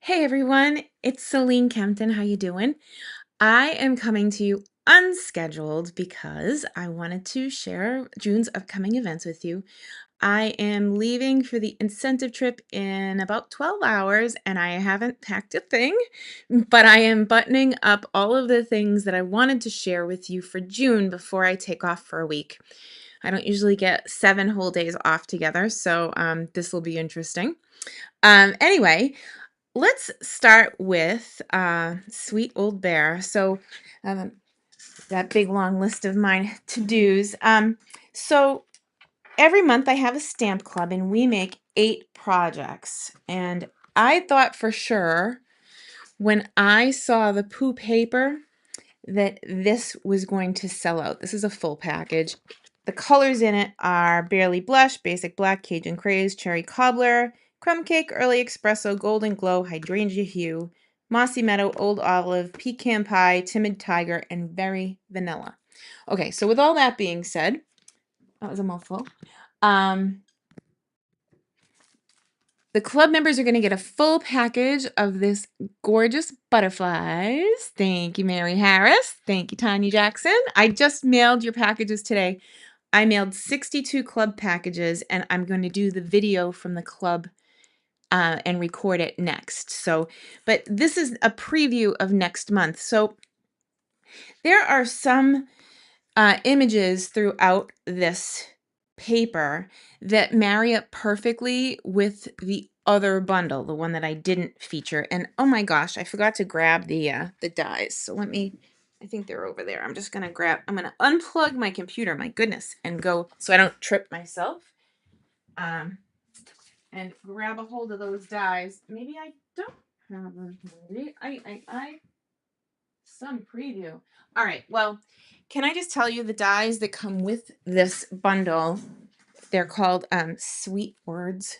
Hey everyone, it's Celine Kempton. How you doing? I am coming to you unscheduled because I wanted to share June's upcoming events with you. I am leaving for the incentive trip in about 12 hours and I haven't packed a thing, but I am buttoning up all of the things that I wanted to share with you for June before I take off for a week. I don't usually get 7 whole days off together, so this will be interesting. Anyway, let's start with Sweet Old Bear. So, um, that big long list of mine to-dos. So every month I have a stamp club and we make 8 projects. And I thought for sure when I saw the Pooh paper that this was going to sell out. This is a full package. The colors in it are Barely Blush, Basic Black, Cajun Craze, Cherry Cobbler, Crumb Cake, Early Espresso, Golden Glow, Hydrangea Hue, Mossy Meadow, Old Olive, Pecan Pie, Timid Tiger, and Very Vanilla. Okay, so with all that being said, that was a mouthful. The club members are going to get a full package of this gorgeous butterflies. Thank you, Mary Harris. Thank you, Tanya Jackson. I just mailed your packages today. I mailed 62 club packages, and I'm going to do the video from the club and record it next. So, but this is a preview of next month. So there are some images throughout this paper that marry up perfectly with the other bundle, the one that I didn't feature. And oh my gosh, I forgot to grab the dies. So I think they're over there. I'm gonna unplug my computer, my goodness, and go so I don't trip myself. Um, and grab a hold of those dies. Maybe I don't have them. Maybe I some preview. All right, well, can I just tell you the dies that come with this bundle? They're called Sweet Words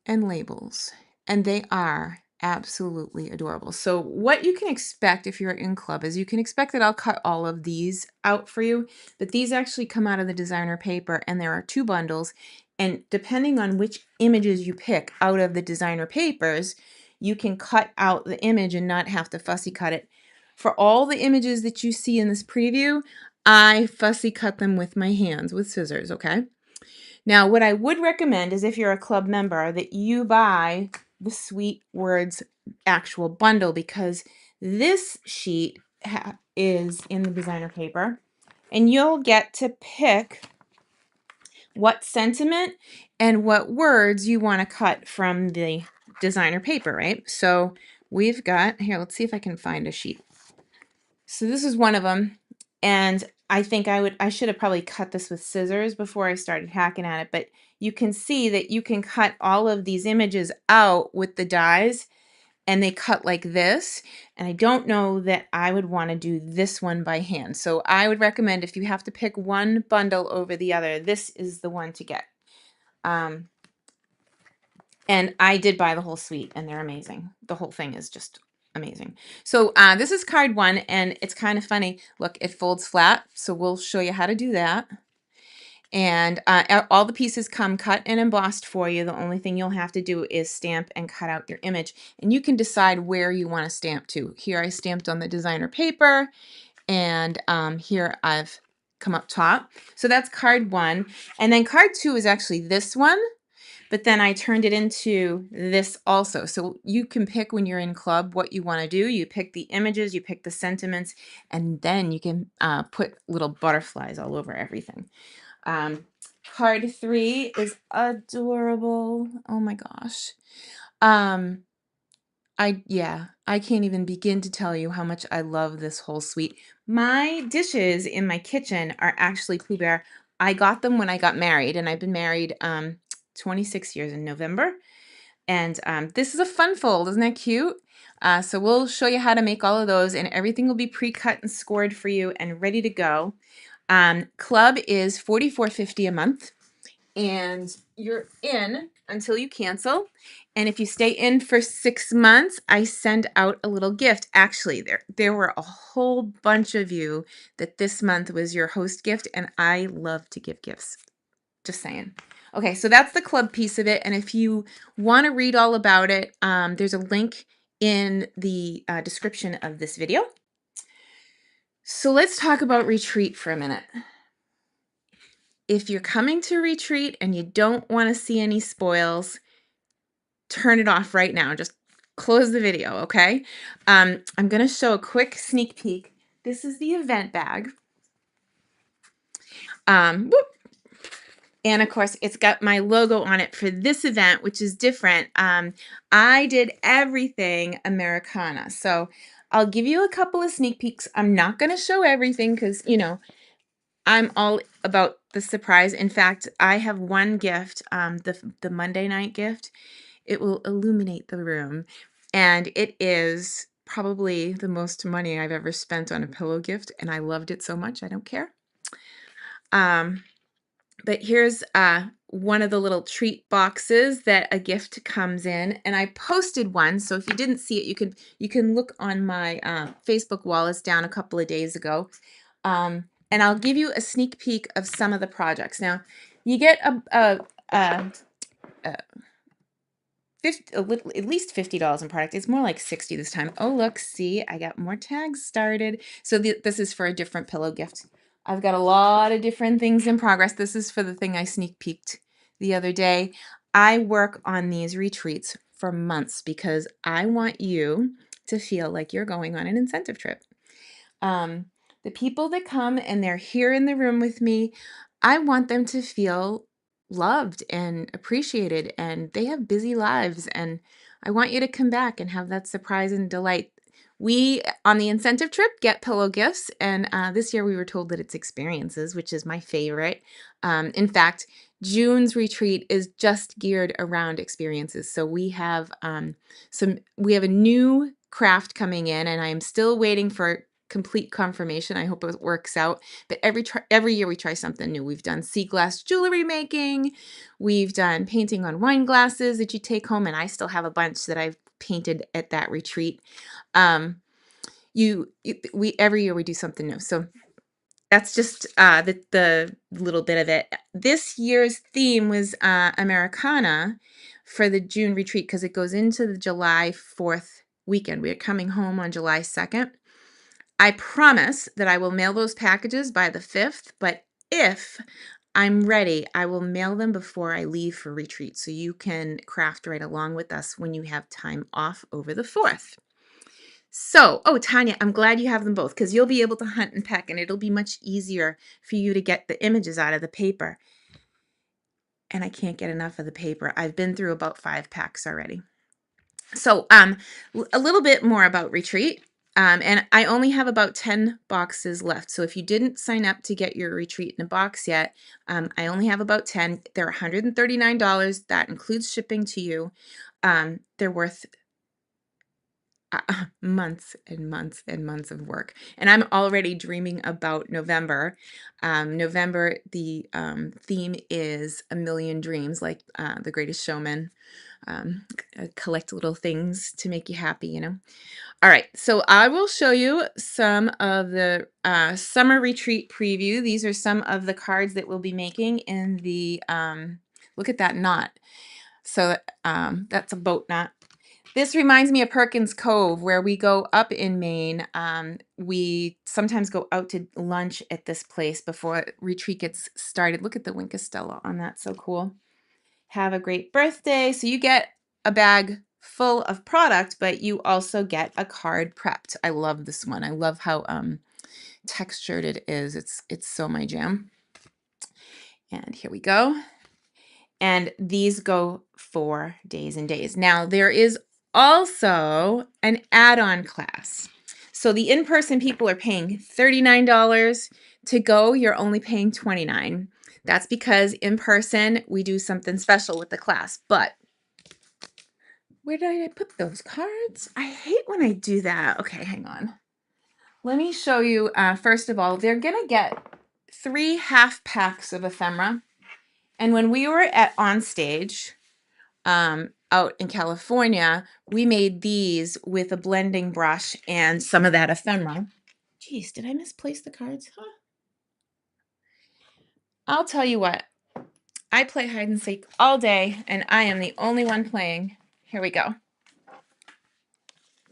and Labels, and they are absolutely adorable. So what you can expect if you're in club is you can expect that I'll cut all of these out for you, but these actually come out of the designer paper, and there are 2 bundles, and depending on which images you pick out of the designer papers, you can cut out the image and not have to fussy cut it. For all the images that you see in this preview, I fussy cut them with my hands with scissors, okay? Now, what I would recommend is if you're a club member that you buy the Sweet Words actual bundle, because this sheet is in the designer paper, and you'll get to pick what sentiment and what words you want to cut from the designer paper, right? So we've got, here, let's see if I can find a sheet. So this is one of them, and I think I should have probably cut this with scissors before I started hacking at it, but you can see that you can cut all of these images out with the dies, and they cut like this, and I don't know that I would want to do this one by hand. So I would recommend if you have to pick one bundle over the other, this is the one to get. And I did buy the whole suite, and they're amazing. The whole thing is just amazing. So this is card 1, and it's kind of funny. Look, it folds flat, so we'll show you how to do that. And all the pieces come cut and embossed for you. The only thing you'll have to do is stamp and cut out your image. And you can decide where you want to stamp to. Here I stamped on the designer paper, and here I've come up top. So that's card 1. And then card 2 is actually this one. But then I turned it into this also. So you can pick when you're in club what you want to do. You pick the images, you pick the sentiments, and then you can put little butterflies all over everything. Card 3 is adorable. Oh my gosh. I can't even begin to tell you how much I love this whole suite. My dishes in my kitchen are actually Pooh Bear. I got them when I got married, and I've been married 26 years in November. And this is a fun fold. Isn't that cute? So we'll show you how to make all of those, and everything will be pre-cut and scored for you and ready to go. Club is $44.50 a month, and you're in until you cancel. And if you stay in for 6 months, I send out a little gift. Actually, there were a whole bunch of you that this month was your host gift, and I love to give gifts. Just saying. Okay, so that's the club piece of it. And if you want to read all about it, there's a link in the description of this video. So let's talk about retreat for a minute. If you're coming to retreat and you don't want to see any spoils, turn it off right now. Just close the video, okay? I'm going to show a quick sneak peek. This is the event bag. Whoop. And of course, it's got my logo on it for this event, which is different. I did everything Americana. So I'll give you a couple of sneak peeks. I'm not going to show everything because, you know, I'm all about the surprise. In fact, I have one gift, the Monday night gift. It will illuminate the room. And it is probably the most money I've ever spent on a pillow gift. And I loved it so much, I don't care. But here's one of the little treat boxes that a gift comes in, and I posted one. So if you didn't see it, you can look on my Facebook wall. It's down a couple of days ago, and I'll give you a sneak peek of some of the projects. Now, you get a 50, at least $50 in product. It's more like 60 this time. Oh, look, see, I got more tags started. So this is for a different pillow gift. I've got a lot of different things in progress. This is for the thing I sneak peeked the other day. I work on these retreats for months because I want you to feel like you're going on an incentive trip. The people that come and they're here in the room with me, I want them to feel loved and appreciated, and they have busy lives, and I want you to come back and have that surprise and delight. We, on the incentive trip, get pillow gifts, and this year we were told that it's experiences, which is my favorite. In fact, June's retreat is just geared around experiences. So we have we have a new craft coming in, and I am still waiting for complete confirmation. I hope it works out. But every year we try something new. We've done sea glass jewelry making. We've done painting on wine glasses that you take home, and I still have a bunch that I've painted at that retreat. Every year we do something new. So that's just the little bit of it. This year's theme was Americana for the June retreat because it goes into the July 4th weekend. We are coming home on July 2nd. I promise that I will mail those packages by the 5th, but if I'm ready, I will mail them before I leave for retreat so you can craft right along with us when you have time off over the 4th. So, oh, Tanya, I'm glad you have them both because you'll be able to hunt and peck, and it'll be much easier for you to get the images out of the paper. And I can't get enough of the paper. I've been through about 5 packs already. So, a little bit more about retreat. And I only have about 10 boxes left. So if you didn't sign up to get your retreat in a box yet, I only have about 10. They're $139. That includes shipping to you. They're worth months and months and months of work. And I'm already dreaming about November. November, the theme is A Million Dreams, like The Greatest Showman. Collect little things to make you happy, you know. All right, so I will show you some of the summer retreat preview. These are some of the cards that we'll be making in the, look at that knot. So that's a boat knot. This reminds me of Perkins Cove, where we go up in Maine. We sometimes go out to lunch at this place before retreat gets started. Look at the Winkastella on that, so cool. Have a great birthday. So you get a bag full of product, but you also get a card prepped. I love this one. I love how textured it is. It's so my jam. And here we go. And these go for days and days. Now, there is also an add-on class. So the in-person people are paying $39. To go, you're only paying $29. That's because in person, we do something special with the class. But where did I put those cards? I hate when I do that. Okay, hang on. Let me show you. First of all, they're going to get 3 half packs of ephemera. And when we were at Onstage out in California, we made these with a blending brush and some of that ephemera. Geez, did I misplace the cards? Huh? I'll tell you what. I play hide and seek all day, and I am the only one playing. Here we go.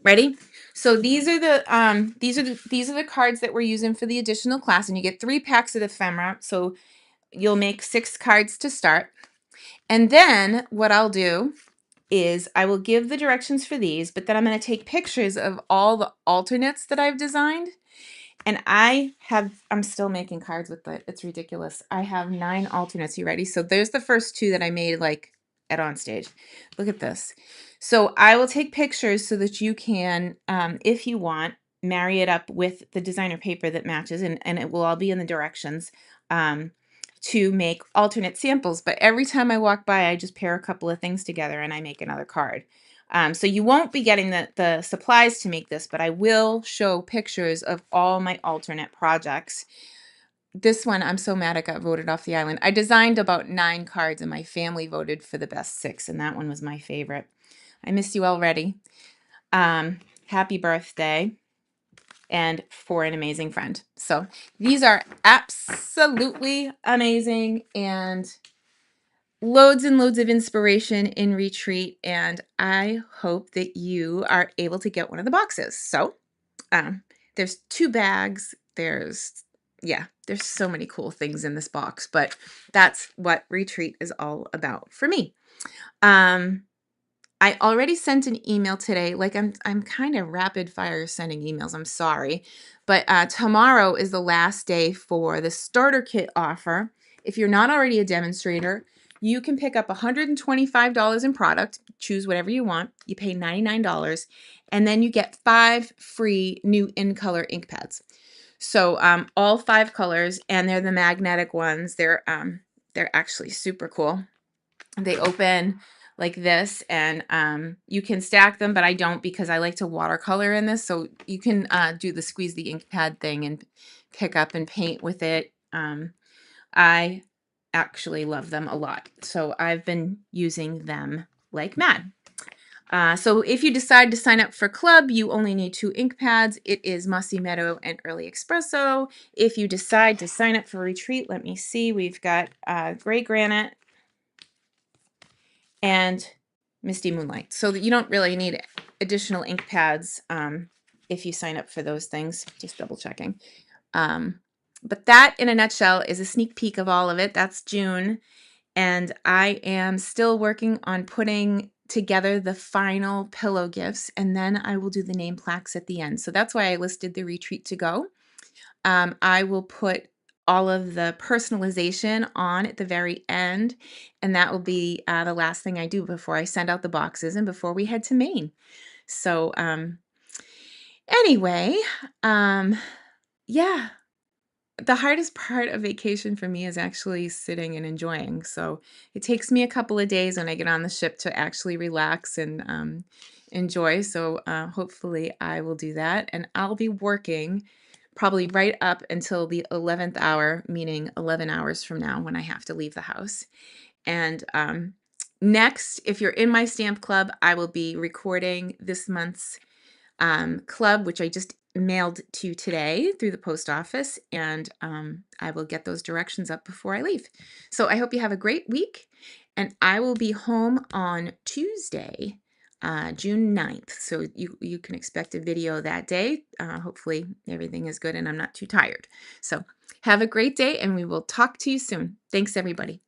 Ready? So these are the cards that we're using for the additional class, and you get 3 packs of ephemera. So you'll make 6 cards to start. And then what I'll do is I will give the directions for these, but then I'm going to take pictures of all the alternates that I've designed. And I'm still making cards with it. It's ridiculous. I have 9 alternates. You ready? So there's the first 2 that I made like at on stage. Look at this. So I will take pictures so that you can, if you want, marry it up with the designer paper that matches, and it will all be in the directions to make alternate samples. But every time I walk by, I just pair a couple of things together and I make another card. So you won't be getting the supplies to make this, but I will show pictures of all my alternate projects. This one, I'm so mad I got voted off the island. I designed about 9 cards and my family voted for the best 6, and that one was my favorite. I miss you already. Happy birthday, and for an amazing friend. So these are absolutely amazing, and loads and loads of inspiration in retreat, and I hope that you are able to get one of the boxes. So there's 2 bags. There's so many cool things in this box, but that's what retreat is all about for me. I already sent an email today. Like I'm kind of rapid fire sending emails. I'm sorry. But tomorrow is the last day for the starter kit offer. If you're not already a demonstrator, you can pick up $125 in product, choose whatever you want. You pay $99, and then you get 5 free new in-color ink pads. So all 5 colors, and they're the magnetic ones. They're actually super cool. They open like this, and you can stack them, but I don't because I like to watercolor in this. So you can do the squeeze the ink pad thing and pick up and paint with it. I actually love them a lot. So I've been using them like mad. So if you decide to sign up for club, you only need 2 ink pads. It is Mossy Meadow and Early Espresso. If you decide to sign up for retreat, let me see. We've got Gray Granite and Misty Moonlight. So that you don't really need additional ink pads if you sign up for those things. Just double checking. But that, in a nutshell, is a sneak peek of all of it. That's June. And I am still working on putting together the final pillow gifts, and then I will do the name plaques at the end. So that's why I listed the retreat to go. I will put all of the personalization on at the very end, and that will be the last thing I do before I send out the boxes and before we head to Maine. So anyway, yeah. The hardest part of vacation for me is actually sitting and enjoying. So it takes me a couple of days when I get on the ship to actually relax and enjoy. So hopefully I will do that. And I'll be working probably right up until the 11th hour, meaning 11 hours from now when I have to leave the house. And next, if you're in my stamp club, I will be recording this month's club, which I just mailed to today through the post office, and I will get those directions up before I leave. So I hope you have a great week, and I will be home on Tuesday, June 9th. So you can expect a video that day. Hopefully everything is good and I'm not too tired. So have a great day, and we will talk to you soon. Thanks, everybody.